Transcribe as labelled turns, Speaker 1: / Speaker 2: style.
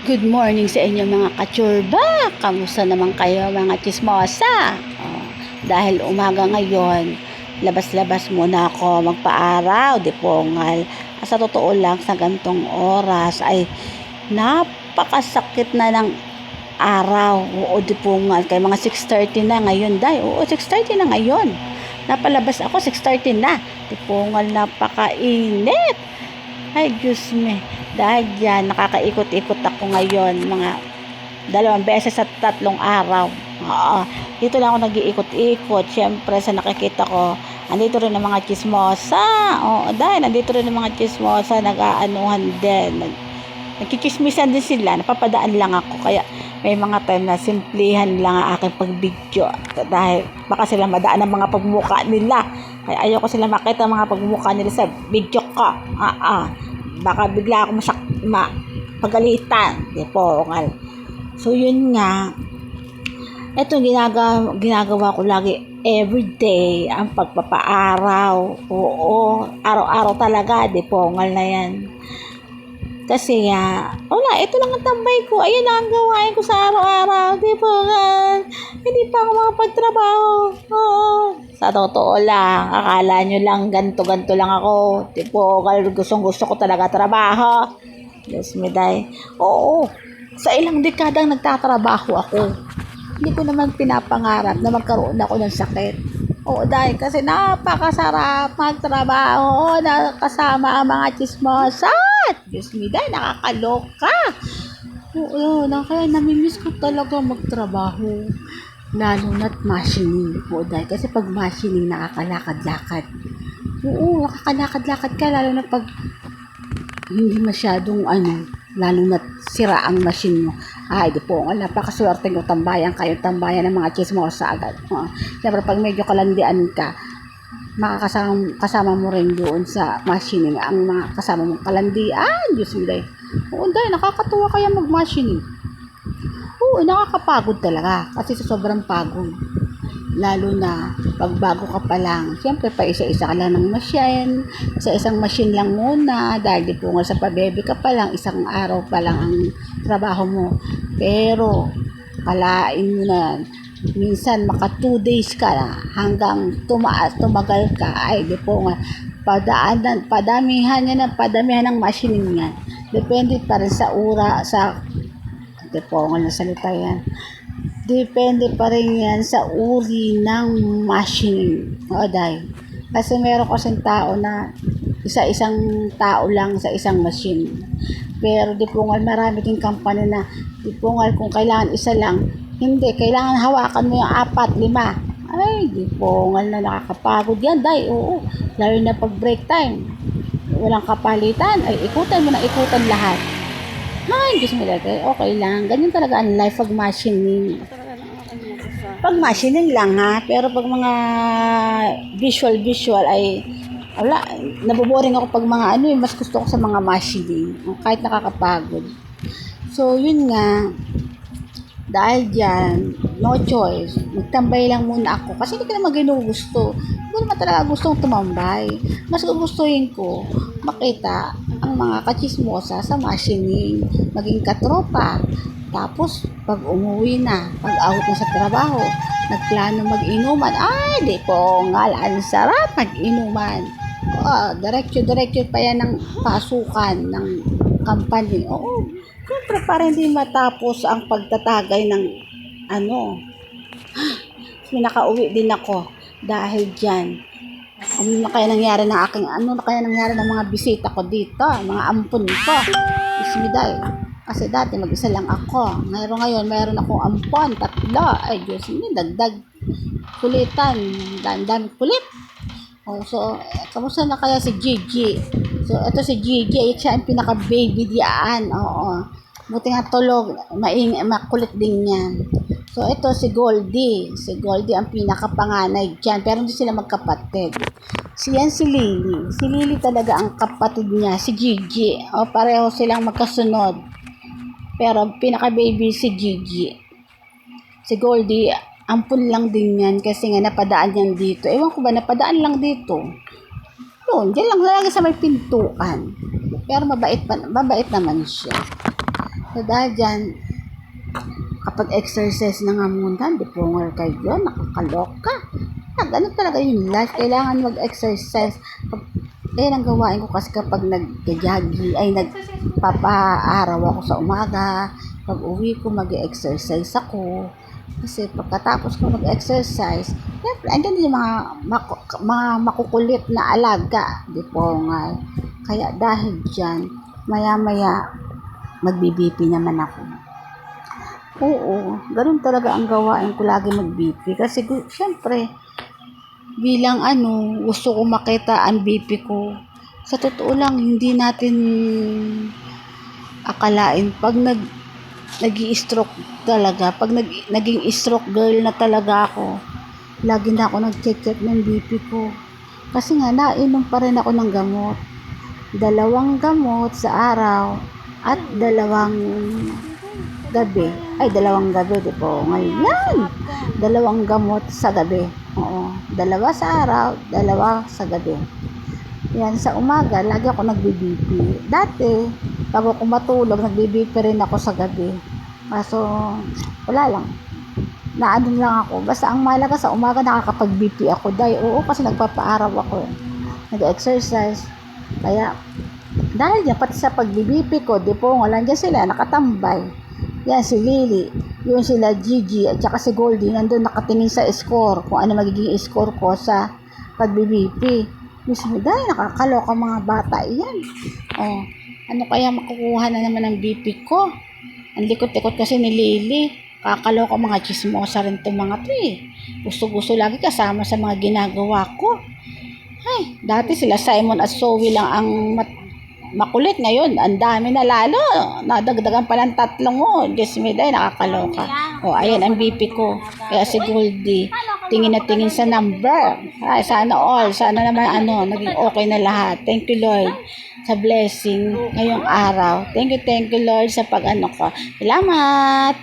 Speaker 1: Good morning sa inyo mga kachurba. Kamusta naman kayo mga chismosa? Dahil umaga ngayon, labas-labas muna ako magpaaraw, dipongal. Sa totoo lang, sa gantong oras ay napakasakit na ng araw. Oo, dipongal. Kaya mga 6:30 na ngayon, day. Oo, 6:30 na ngayon. Napalabas ako, 6:30 na. Dipongal, napakainit. Ay, Diyos me. Dahil dyan, nakakaikot-ikot ako ngayon, mga 2 beses at 3 araw. Dito lang ako nag-iikot-ikot. Siyempre, sa nakikita ko, andito rin ang mga chismosa. Dahil nandito rin ang mga chismosa, nag-aanuhan din. Nagkikismisan din sila, napapadaan lang ako. Kaya may mga time na simplihan lang ang aking pag-video. Dahil baka sila madaan ang mga pagmukha nila. Kaya ayoko sila makita ang mga pagmukha nila sa video ko. Baka bigla ako pagalitan. Dipongal. So, yun nga. Ito ginagawa ko lagi everyday ang pagpapaaraw. Oo, araw-araw talaga. Dipongal na yan. Kasi wala, ito lang ang tambay ko. Ayan lang ang gawain ko sa araw-araw. Dipongal. Hindi pa ako makapagtrabaho. Oo. Sa totoo lang, akala nyo lang ganto-ganto lang ako. Dipongal, gustong-gusto ko talaga trabaho. Yes, Miday. Oo, sa ilang dekadang nagtatrabaho ako. Hindi ko naman pinapangarap na magkaroon ako ng sakit. Oo, dahil kasi napakasarap magtrabaho na kasama ang mga chismosa. Diyos me, dahil nakakaloka. Oo, kaya namimiss ko talaga magtrabaho. Lalo na't machining po dahil kasi pag machining nakakalakad-lakad. Oo, nakakalakad-lakad ka lalo na pag hindi masyadong lalo na sira ang machine mo. Ay, di po, napakaswerte ng tambayan kayo, tambayan ng mga chismosa agad. Siyempre, pag medyo kalandian ka, kasama mo rin doon sa machining ang mga kasama mong kalandian. Diyos mo dahil. Oo, dahil nakakatuwa kaya mag-machining. Oo, nakakapagod talaga kasi sa sobrang pagod. Lalo na pag bago ka pa lang, siyempre pa isa-isa ka lang ng machine, sa isang machine lang muna, dahil di po nga sa pabebe ka pa lang, isang araw pa lang ang trabaho mo. Pero, kalain mo na, minsan maka 2 days ka na, hanggang tumagal ka, ay di po nga, padamihan ng machining yan. Depende pa rin sa di po nga nasalita yan. Depende pa rin yan sa uri ng machine. O dahil. Kasi meron kasing tao na isang tao lang sa isang machine. Pero di po nga marami din company na di po nga kung kailangan isa lang, hindi, kailangan hawakan mo yung 4, 5. Ay, di po nga na nakakapagod yan. Dahil, oo. Lalo na pag break time. Walang kapalitan. Ay, ikutan mo na ikutan lahat. Ay, Diyos mo talaga. Okay lang. Ganyan talaga ang life pag machining. Pag machining lang pero pag mga visual ay wala, naboboring ako pag mga mas gusto ko sa mga machining. Kahit nakakapagod. So, yun nga. Dahil dyan, no choice. Magtambay lang muna ako. Kasi hindi ko naman ginugusto. Hindi ko naman talaga gustong tumambay. Mas gugustuhin ko makita ang mga kachismosa sa machining, maging katropa. Tapos, pag umuwi na, pag out na sa trabaho, nagplano mag-inuman. Ay, di po nga, ang sarap mag-inuman. Diretso pa yan ng pasukan ng company. Oo, siyempre para hindi matapos ang pagtatagay ng nakauwi din ako dahil dyan. Ano na kaya nangyari ng mga bisita ko dito, mga ampun ko. Ismiday. Kasi dati mag-isa lang ako. Ngayon mayroon akong ampon, 3. Ay, Diyos mo, dagdag kulitan. Dami kulit. So, kamusta na kaya si Gigi? So, ito si Gigi, siya ang pinaka-baby diyan. Oo. Buti nga tulog, makulit din yan. So, ito si Goldie. Si Goldie ang pinaka-panganay dyan. Pero hindi sila magkapatid. Si Lily. Si Lily talaga ang kapatid niya, si Gigi. Pareho silang magkasunod. Pero pinaka-baby si Gigi. Si Goldie, ampun lang din yan kasi nga napadaan yan dito. Ewan ko ba, napadaan lang dito. Yun, dyan lang lagi sa may pintuan. Pero mabait naman siya. So dahil dyan, kapag exercise na nga muna, di po kayo, nakakaloka. Ganun talaga yung life. Kailangan mag-exercise. Ang gawain ko kasi kapag nag-jogging, ay nagpapaaraw ako sa umaga. Pag uwi ko, mag-exercise ako. Kasi pagkatapos ko mag-exercise, siyempre, andyan yung mga makukulit na alaga. Di po nga. Kaya dahil dyan, maya-maya, magbi-BP naman ako. Oo, ganun talaga ang gawain ko, lagi mag-BP. Kasi siyempre, bilang gusto ko makita ang BP ko. Sa totoo lang, hindi natin akalain pag nag-i-stroke talaga, pag naging stroke girl na talaga ako, lagi na ako nag-check ng BP ko. Kasi nga, nainom pa rin ako ng gamot. 2 gamot sa araw at 2 gabi. 2 gabi, di po. Ngayon, 2 gamot sa gabi. Oo. 2 sa araw, 2 sa gabi. Yan, sa umaga, lagi ako nagbi-BP. Dati, bago ko matulog, nagbi-BP rin ako sa gabi. Kaso, wala lang. Naano lang ako. Basta ang mahalaga sa umaga, nakakapag-BP ako. Oo, kasi nagpapaaraw ako. Nag-exercise. Kaya, dahil yan, pati sa pag-BP ko, di po, wala dyan sila, nakatambay. Yan, si Lily, yung sila Gigi, at saka si Goldie, nandun nakatingin sa score, kung ano magiging score ko sa pag-BP. Mismo, dahil nakakaloka mga bata, yan. Ano kaya makukuha na naman ng BP ko? Ang likot-likot kasi ni Lily. Kakaloka mga chismosa rin itong mga to eh. Gusto-gusto lagi kasama sa mga ginagawa ko. Ay, dati sila Simon at Zoe lang ang makulit. Ngayon, ang dami na lalo. Nadagdagan pa ng 3 mo. Diyos me, dahil nakakaloka. Ayan ang BP ko. Kaya si Goldie, tingin na tingin sa number. Ay, sana all. Sana naman naging okay na lahat. Thank you, Lord, sa blessing ngayong araw. Thank you, Lord, sa pag ko. Salamat.